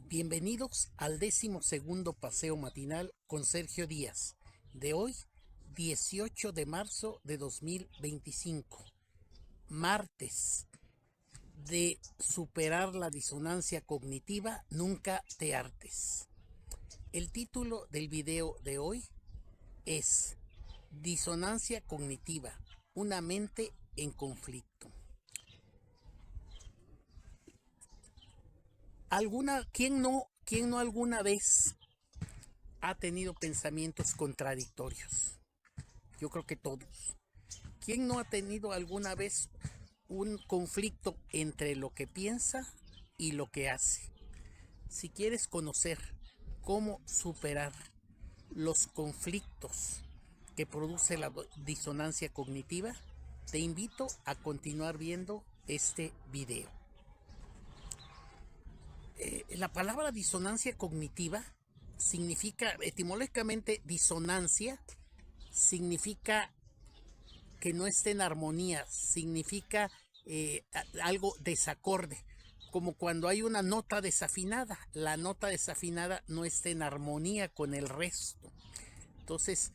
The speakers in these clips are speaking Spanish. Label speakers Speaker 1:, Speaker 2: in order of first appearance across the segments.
Speaker 1: Bienvenidos al 12º paseo matinal con Sergio Díaz, de hoy, 18 de marzo de 2025, martes, de superar la disonancia cognitiva, nunca te hartes. El título del video de hoy es Disonancia cognitiva, una mente en conflicto. ¿Quién no alguna vez ha tenido pensamientos contradictorios? Yo creo que todos. ¿Quién no ha tenido alguna vez un conflicto entre lo que piensa y lo que hace? Si quieres conocer cómo superar los conflictos que produce la disonancia cognitiva, te invito a continuar viendo este video. La palabra disonancia cognitiva significa, etimológicamente, disonancia significa que no esté en armonía, significa algo desacorde, como cuando hay una nota desafinada, la nota desafinada no está en armonía con el resto. Entonces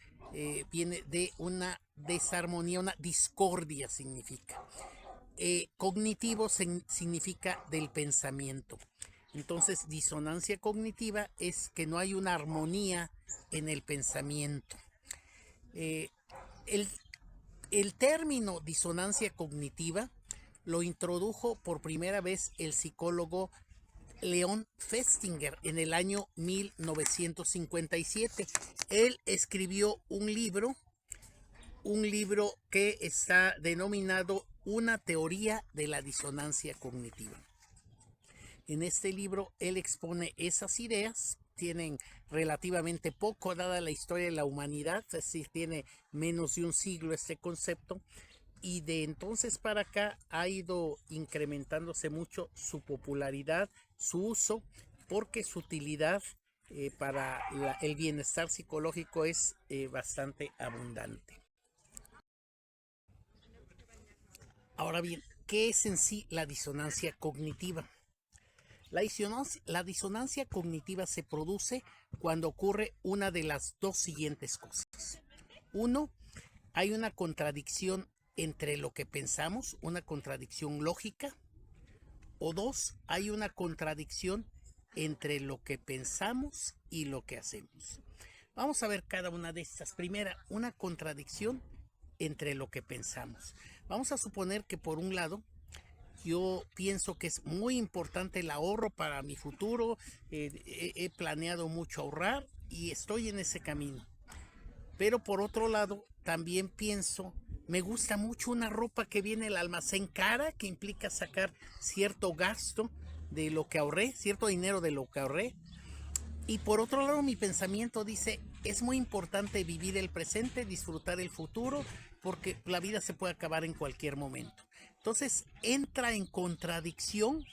Speaker 1: viene de una desarmonía, una discordia significa. Cognitivo significa del pensamiento. Entonces, disonancia cognitiva es que no hay una armonía en el pensamiento. El término disonancia cognitiva lo introdujo por primera vez el psicólogo Leon Festinger en el año 1957. Él escribió un libro que está denominado Una teoría de la disonancia cognitiva. En este libro él expone esas ideas, tienen relativamente poco dada la historia de la humanidad, es decir, tiene menos de un siglo este concepto, y de entonces para acá ha ido incrementándose mucho su popularidad, su uso, porque su utilidad para el bienestar psicológico es bastante abundante. Ahora bien, ¿qué es en sí la disonancia cognitiva? La disonancia cognitiva se produce cuando ocurre una de las dos siguientes cosas. Uno, hay una contradicción entre lo que pensamos, una contradicción lógica. O dos, hay una contradicción entre lo que pensamos y lo que hacemos. Vamos a ver cada una de estas. Primera, una contradicción entre lo que pensamos. Vamos a suponer que por un lado, yo pienso que es muy importante el ahorro para mi futuro, he planeado mucho ahorrar y estoy en ese camino. Pero por otro lado, también pienso, me gusta mucho una ropa que viene al almacén cara, que implica sacar cierto gasto de lo que ahorré, cierto dinero de lo que ahorré. Y por otro lado, mi pensamiento dice, es muy importante vivir el presente, disfrutar el futuro, porque la vida se puede acabar en cualquier momento. Entonces entra en contradicción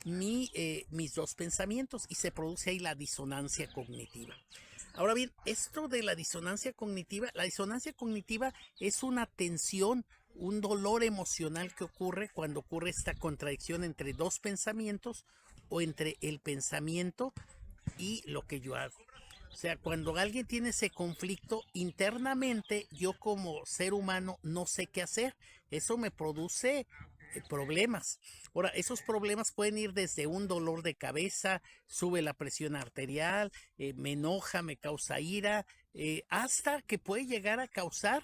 Speaker 1: mis dos pensamientos y se produce ahí la disonancia cognitiva. Ahora bien, esto de la disonancia cognitiva es una tensión, un dolor emocional que ocurre cuando ocurre esta contradicción entre dos pensamientos o entre el pensamiento y lo que yo hago. O sea, cuando alguien tiene ese conflicto internamente, yo como ser humano no sé qué hacer. Eso me produce problemas. Ahora, esos problemas pueden ir desde un dolor de cabeza, sube la presión arterial, me enoja, me causa ira, hasta que puede llegar a causar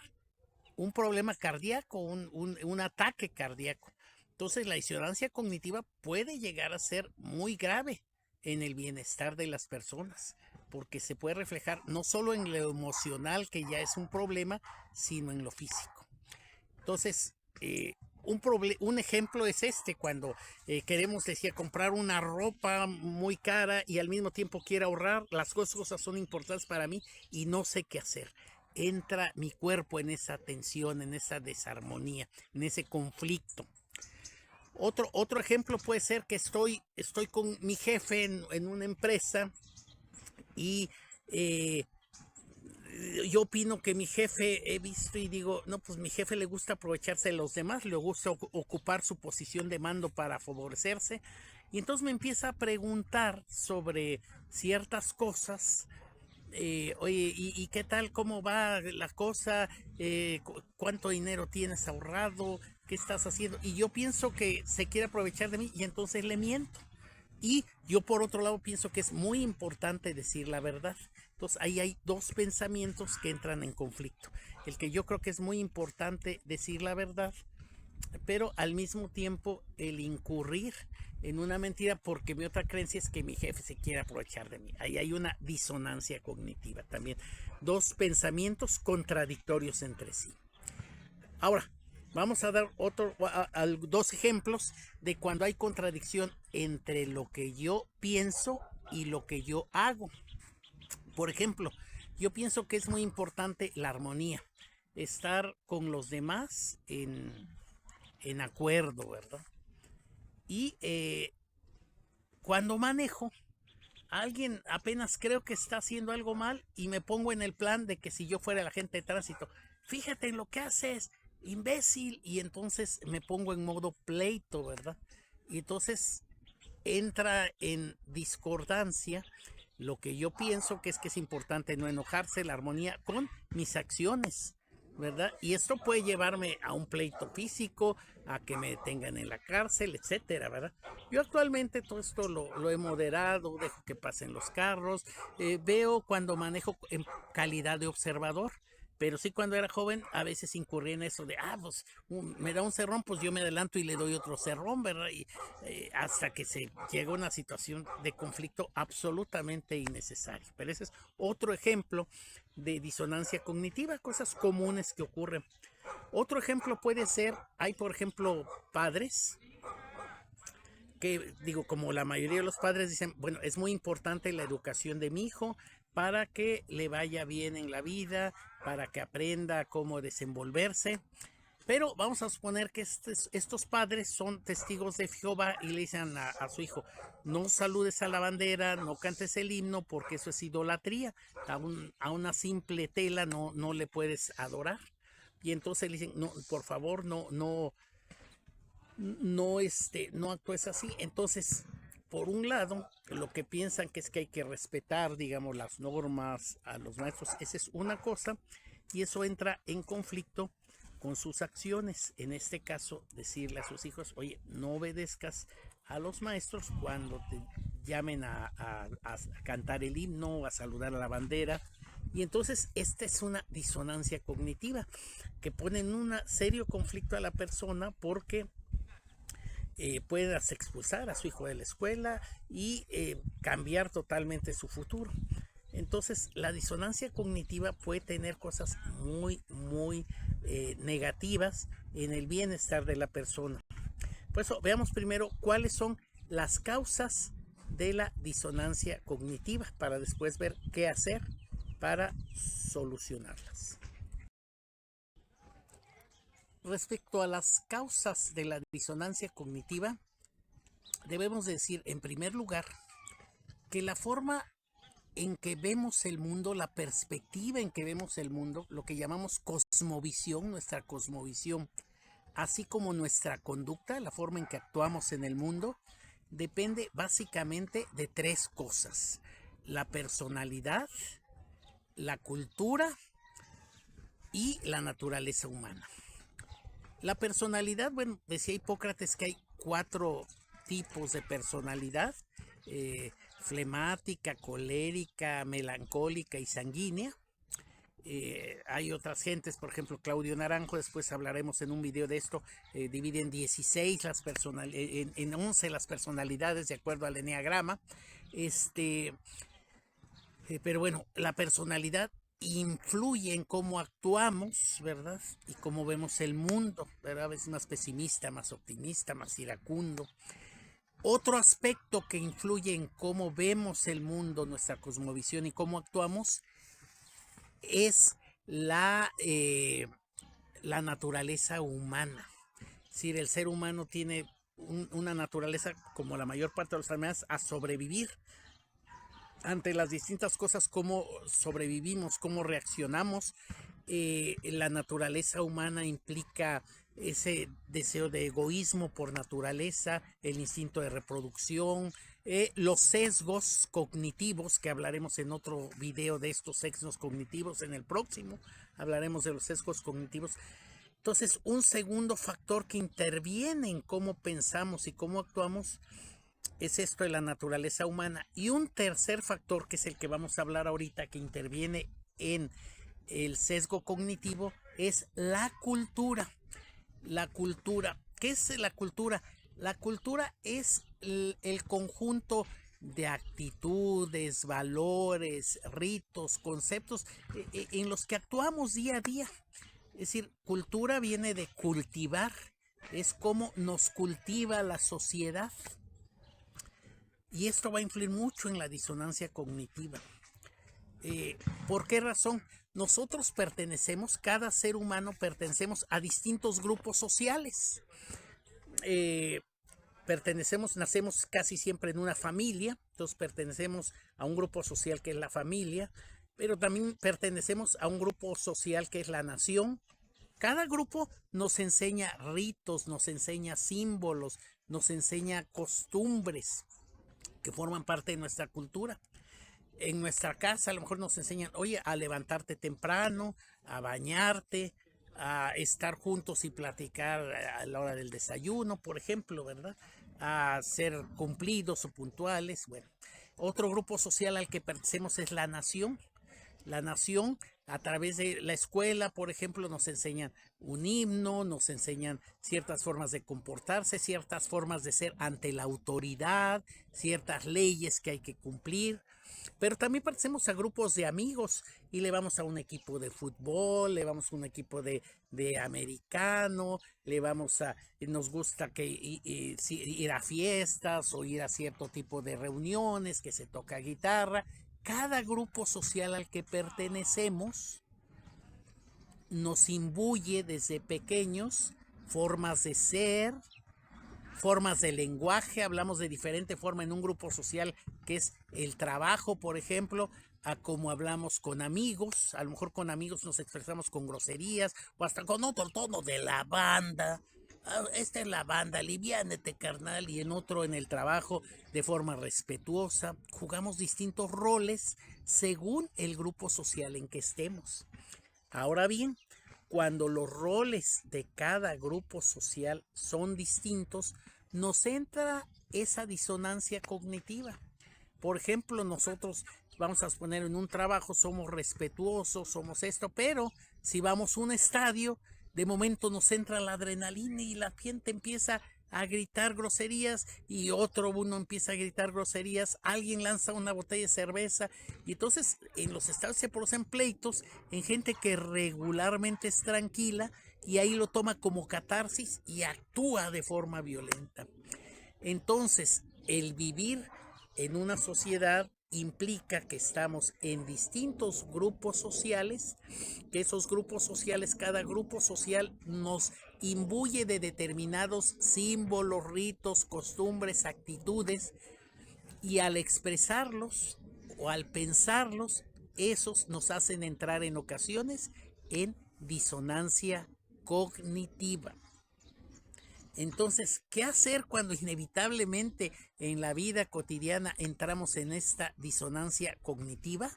Speaker 1: un problema cardíaco, un ataque cardíaco. Entonces, la disonancia cognitiva puede llegar a ser muy grave en el bienestar de las personas, porque se puede reflejar no solo en lo emocional, que ya es un problema, sino en lo físico. Entonces, un ejemplo es cuando queremos, decía, comprar una ropa muy cara y al mismo tiempo quiero ahorrar, las cosas son importantes para mí y no sé qué hacer. Entra mi cuerpo en esa tensión, en esa desarmonía, en ese conflicto. Otro ejemplo puede ser que estoy con mi jefe en una empresa y yo opino que mi jefe, he visto y digo, no, pues mi jefe le gusta aprovecharse de los demás, le gusta ocupar su posición de mando para favorecerse. Y entonces me empieza a preguntar sobre ciertas cosas. Oye, ¿y qué tal? ¿Cómo va la cosa? ¿Cuánto dinero tienes ahorrado? ¿Qué estás haciendo? Y yo pienso que se quiere aprovechar de mí y entonces le miento. Y yo por otro lado pienso que es muy importante decir la verdad. Entonces ahí hay dos pensamientos que entran en conflicto. El que yo creo que es muy importante decir la verdad, pero al mismo tiempo el incurrir en una mentira porque mi otra creencia es que mi jefe se quiere aprovechar de mí. Ahí hay una disonancia cognitiva también. Dos pensamientos contradictorios entre sí. Ahora, vamos a dar dos ejemplos de cuando hay contradicción entre lo que yo pienso y lo que yo hago. Por ejemplo, yo pienso que es muy importante la armonía, estar con los demás en acuerdo, ¿verdad? Y cuando manejo, alguien apenas creo que está haciendo algo mal y me pongo en el plan de que si yo fuera el agente de tránsito, fíjate en lo que haces, imbécil, y entonces me pongo en modo pleito, ¿verdad? Y entonces entra en discordancia lo que yo pienso que es importante no enojarse, la armonía con mis acciones, ¿verdad? Y esto puede llevarme a un pleito físico, a que me detengan en la cárcel, etcétera, ¿verdad? Yo actualmente todo esto lo he moderado, dejo que pasen los carros, veo cuando manejo en calidad de observador. Pero sí, cuando era joven, a veces incurrí en eso de, pues me da un cerrón, pues yo me adelanto y le doy otro cerrón, ¿verdad? Y hasta que se llega a una situación de conflicto absolutamente innecesaria. Pero ese es otro ejemplo de disonancia cognitiva, cosas comunes que ocurren. Otro ejemplo puede ser, hay por ejemplo padres que digo, como la mayoría de los padres dicen, bueno, es muy importante la educación de mi hijo para que le vaya bien en la vida, para que aprenda cómo desenvolverse. Pero vamos a suponer que estos padres son testigos de Jehová y le dicen a su hijo, no saludes a la bandera, no cantes el himno porque eso es idolatría. A una simple tela no le puedes adorar. Y entonces le dicen, no, por favor, no actúes así. Entonces, por un lado, lo que piensan que es que hay que respetar, digamos, las normas a los maestros, esa es una cosa, y eso entra en conflicto con sus acciones. En este caso, decirle a sus hijos, oye, no obedezcas a los maestros cuando te llamen a cantar el himno, a saludar a la bandera. Y entonces esta es una disonancia cognitiva que pone en un serio conflicto a la persona porque puede expulsar a su hijo de la escuela y cambiar totalmente su futuro. Entonces, la disonancia cognitiva puede tener cosas muy negativas en el bienestar de la persona. Por eso, veamos primero cuáles son las causas de la disonancia cognitiva para después ver qué hacer para solucionarlas. Respecto a las causas de la disonancia cognitiva, debemos decir en primer lugar que la forma en que vemos el mundo, la perspectiva en que vemos el mundo, lo que llamamos cosmovisión, nuestra cosmovisión, así como nuestra conducta, la forma en que actuamos en el mundo, depende básicamente de tres cosas: la personalidad, la cultura y la naturaleza humana. La personalidad, bueno, decía Hipócrates que hay 4 tipos de personalidad: flemática, colérica, melancólica y sanguínea. Hay otras gentes, por ejemplo Claudio Naranjo, después hablaremos en un video de esto, divide en 16 en 11 las personalidades de acuerdo al eneagrama. Pero bueno, la personalidad influye en cómo actuamos, ¿verdad? Y cómo vemos el mundo, ¿verdad? A veces más pesimista, más optimista, más iracundo. Otro aspecto que influye en cómo vemos el mundo, nuestra cosmovisión y cómo actuamos, es la naturaleza humana. Es decir, el ser humano tiene una naturaleza, como la mayor parte de los animales, a sobrevivir. ante las distintas cosas, cómo sobrevivimos, cómo reaccionamos. La naturaleza humana implica ese deseo de egoísmo por naturaleza, el instinto de reproducción, los sesgos cognitivos, que hablaremos en otro video de estos sesgos cognitivos, en el próximo hablaremos de los sesgos cognitivos. Entonces, un segundo factor que interviene en cómo pensamos y cómo actuamos es esto de la naturaleza humana. Y un tercer factor, que es el que vamos a hablar ahorita, que interviene en el sesgo cognitivo, es la cultura. La cultura. ¿Qué es la cultura? La cultura es el conjunto de actitudes, valores, ritos, conceptos en los que actuamos día a día. Es decir, cultura viene de cultivar, es como nos cultiva la sociedad. Y esto va a influir mucho en la disonancia cognitiva. ¿Por qué razón? Nosotros pertenecemos, cada ser humano pertenecemos a distintos grupos sociales. Nacemos casi siempre en una familia, entonces pertenecemos a un grupo social que es la familia, pero también pertenecemos a un grupo social que es la nación. Cada grupo nos enseña ritos, nos enseña símbolos, nos enseña costumbres que forman parte de nuestra cultura. En nuestra casa a lo mejor nos enseñan, oye, a levantarte temprano, a bañarte, a estar juntos y platicar a la hora del desayuno, por ejemplo, ¿verdad? A ser cumplidos o puntuales. Bueno, otro grupo social al que pertenecemos es la nación. La nación, a través de la escuela, por ejemplo, nos enseñan un himno, nos enseñan ciertas formas de comportarse, ciertas formas de ser ante la autoridad, ciertas leyes que hay que cumplir. Pero también pertenecemos a grupos de amigos y le vamos a un equipo de fútbol, le vamos a un equipo de americano, nos gusta ir a fiestas o ir a cierto tipo de reuniones que se toca guitarra. Cada grupo social al que pertenecemos nos imbuye desde pequeños formas de ser, formas de lenguaje. Hablamos de diferente forma en un grupo social que es el trabajo, por ejemplo, a cómo hablamos con amigos. A lo mejor con amigos nos expresamos con groserías o hasta con otro tono de la banda. Esta es la banda, aliviánate, carnal. Y en otro, en el trabajo, de forma respetuosa. Jugamos distintos roles según el grupo social en que estemos. Ahora bien, cuando los roles de cada grupo social son distintos, nos entra esa disonancia cognitiva. Por ejemplo, nosotros vamos a poner en un trabajo, somos respetuosos, somos esto, pero si vamos a un estadio, de momento nos entra la adrenalina y la gente empieza a gritar groserías y uno empieza a gritar groserías, alguien lanza una botella de cerveza y entonces en los estadios se producen pleitos en gente que regularmente es tranquila y ahí lo toma como catarsis y actúa de forma violenta. Entonces, el vivir en una sociedad implica que estamos en distintos grupos sociales, que esos grupos sociales, cada grupo social nos imbuye de determinados símbolos, ritos, costumbres, actitudes, y al expresarlos o al pensarlos, esos nos hacen entrar en ocasiones en disonancia cognitiva. Entonces, ¿qué hacer cuando inevitablemente en la vida cotidiana entramos en esta disonancia cognitiva?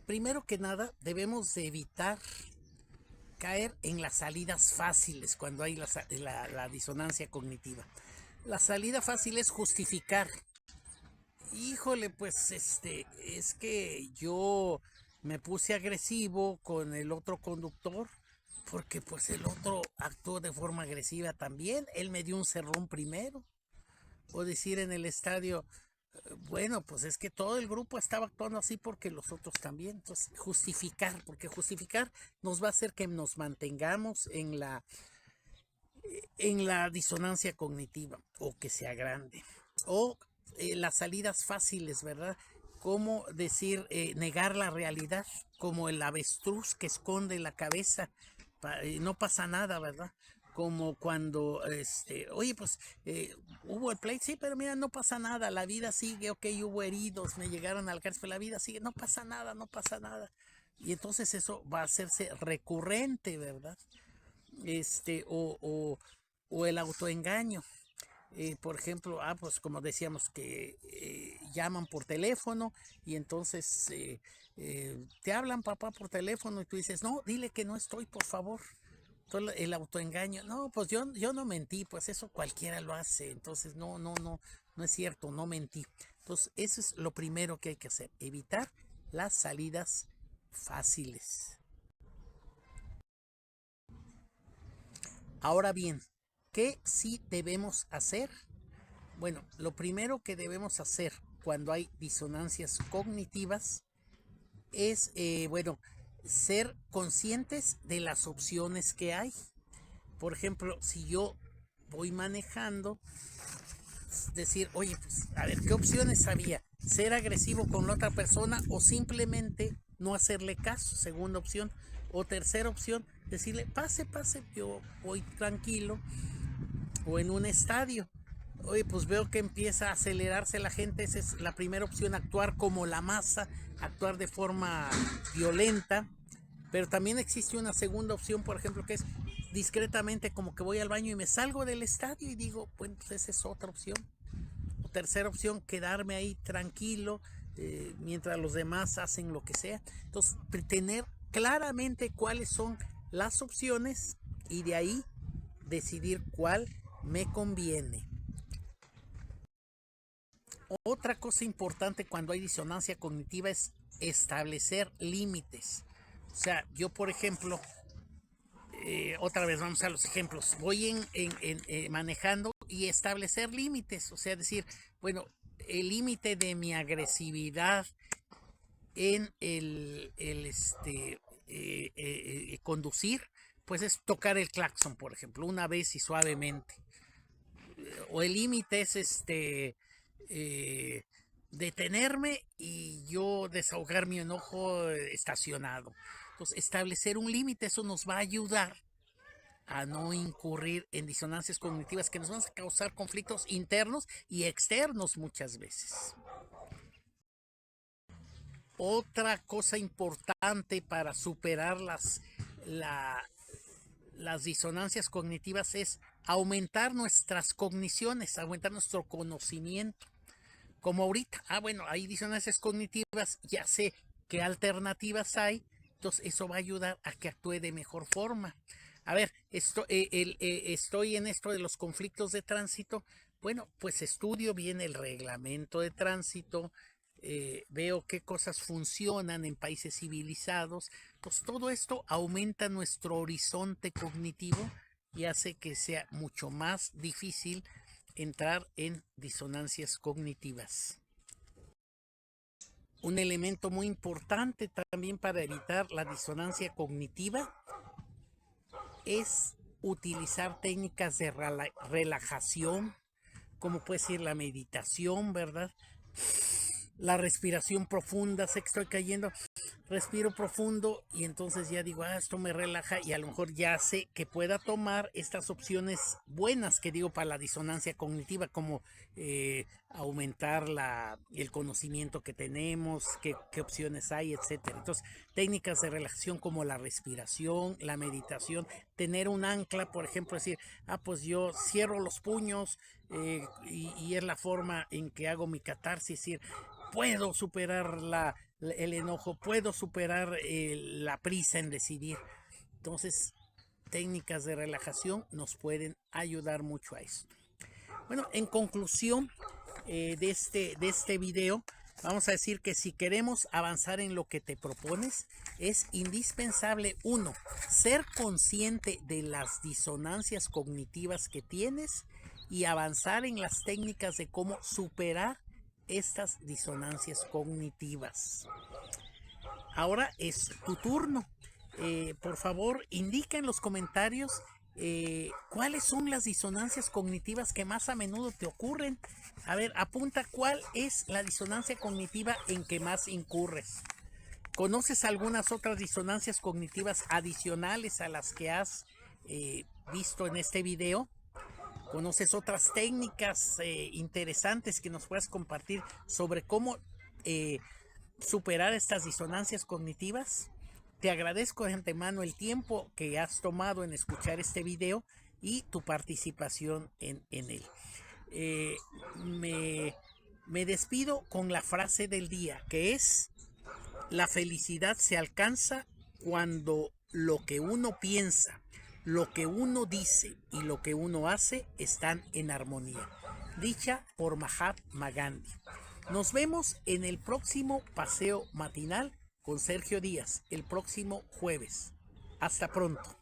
Speaker 1: Primero que nada, debemos de evitar caer en las salidas fáciles cuando hay la disonancia cognitiva. La salida fácil es justificar. Híjole, pues es que yo me puse agresivo con el otro conductor porque pues el otro actuó de forma agresiva también. Él me dio un cerrón primero. O decir en el estadio, bueno, pues es que todo el grupo estaba actuando así porque los otros también. Entonces, justificar, porque justificar nos va a hacer que nos mantengamos en la disonancia cognitiva o que sea grande. O las salidas fáciles, ¿verdad? Como decir, negar la realidad, como el avestruz que esconde la cabeza, no pasa nada, ¿verdad? como cuando, oye, pues hubo el pleito, sí, pero mira, no pasa nada, la vida sigue, ok, hubo heridos, me llegaron al cárcel, pero la vida sigue, no pasa nada, no pasa nada. Y entonces eso va a hacerse recurrente, ¿verdad? Este, o, o, o el autoengaño. Por ejemplo, pues como decíamos que llaman por teléfono y entonces te hablan papá por teléfono y tú dices, no, dile que no estoy, por favor. Todo el autoengaño, no, pues yo no mentí, pues eso cualquiera lo hace, entonces no es cierto, no mentí. Entonces, eso es lo primero que hay que hacer, evitar las salidas fáciles. Ahora bien, ¿qué sí debemos hacer? Bueno, lo primero que debemos hacer cuando hay disonancias cognitivas es, bueno, ser conscientes de las opciones que hay. Por ejemplo, si yo voy manejando, decir, oye, pues, a ver, ¿qué opciones había? ¿Ser agresivo con la otra persona o simplemente no hacerle caso? Segunda opción. O tercera opción, decirle, pase, pase, yo voy tranquilo. O en un estadio, oye, pues veo que empieza a acelerarse la gente, esa es la primera opción, actuar como la masa, actuar de forma violenta. Pero también existe una segunda opción, por ejemplo, que es discretamente, como que voy al baño y me salgo del estadio y digo, bueno, pues esa es otra opción. O tercera opción, quedarme ahí tranquilo mientras los demás hacen lo que sea. Entonces, tener claramente cuáles son las opciones y de ahí decidir cuál me conviene. Otra cosa importante cuando hay disonancia cognitiva es establecer límites. O sea, yo por ejemplo, otra vez vamos a los ejemplos, voy manejando y establecer límites, o sea, decir, bueno, el límite de mi agresividad en conducir, pues es tocar el claxon, por ejemplo, una vez y suavemente. O el límite es detenerme y yo desahogar mi enojo estacionado. Entonces, establecer un límite, eso nos va a ayudar a no incurrir en disonancias cognitivas que nos van a causar conflictos internos y externos muchas veces. Otra cosa importante para superar las disonancias cognitivas es aumentar nuestras cogniciones, aumentar nuestro conocimiento. Como ahorita, bueno, hay disonancias cognitivas, ya sé qué alternativas hay, entonces eso va a ayudar a que actúe de mejor forma. A ver, estoy en esto de los conflictos de tránsito, bueno, pues estudio bien el reglamento de tránsito, veo qué cosas funcionan en países civilizados, pues todo esto aumenta nuestro horizonte cognitivo y hace que sea mucho más difícil entrar en disonancias cognitivas. Un elemento muy importante también para evitar la disonancia cognitiva es utilizar técnicas de relajación, como puede ser la meditación, ¿verdad? La respiración profunda, sé que estoy cayendo, respiro profundo y entonces ya digo, esto me relaja y a lo mejor ya sé que pueda tomar estas opciones buenas que digo para la disonancia cognitiva, como aumentar el conocimiento que tenemos, qué opciones hay, etcétera. Entonces, técnicas de relajación como la respiración, la meditación, tener un ancla, por ejemplo, decir, pues yo cierro los puños y es la forma en que hago mi catarsis, es decir, puedo superar el enojo, puedo superar la prisa en decidir. Entonces, técnicas de relajación nos pueden ayudar mucho a eso. Bueno, en conclusión de este video, vamos a decir que si queremos avanzar en lo que te propones, es indispensable, uno, ser consciente de las disonancias cognitivas que tienes y avanzar en las técnicas de cómo superar estas disonancias cognitivas. Ahora es tu turno. Por favor, indica en los comentarios cuáles son las disonancias cognitivas que más a menudo te ocurren. A ver, apunta cuál es la disonancia cognitiva en que más incurres. ¿Conoces algunas otras disonancias cognitivas adicionales a las que has visto en este video, conoces otras técnicas interesantes que nos puedas compartir sobre cómo superar estas disonancias cognitivas. Te agradezco de antemano el tiempo que has tomado en escuchar este video y tu participación en él. Me despido con la frase del día, que es: la felicidad se alcanza cuando lo que uno piensa, lo que uno dice y lo que uno hace están en armonía. Dicha por Mahatma Gandhi. Nos vemos en el próximo paseo matinal con Sergio Díaz, el próximo jueves. Hasta pronto.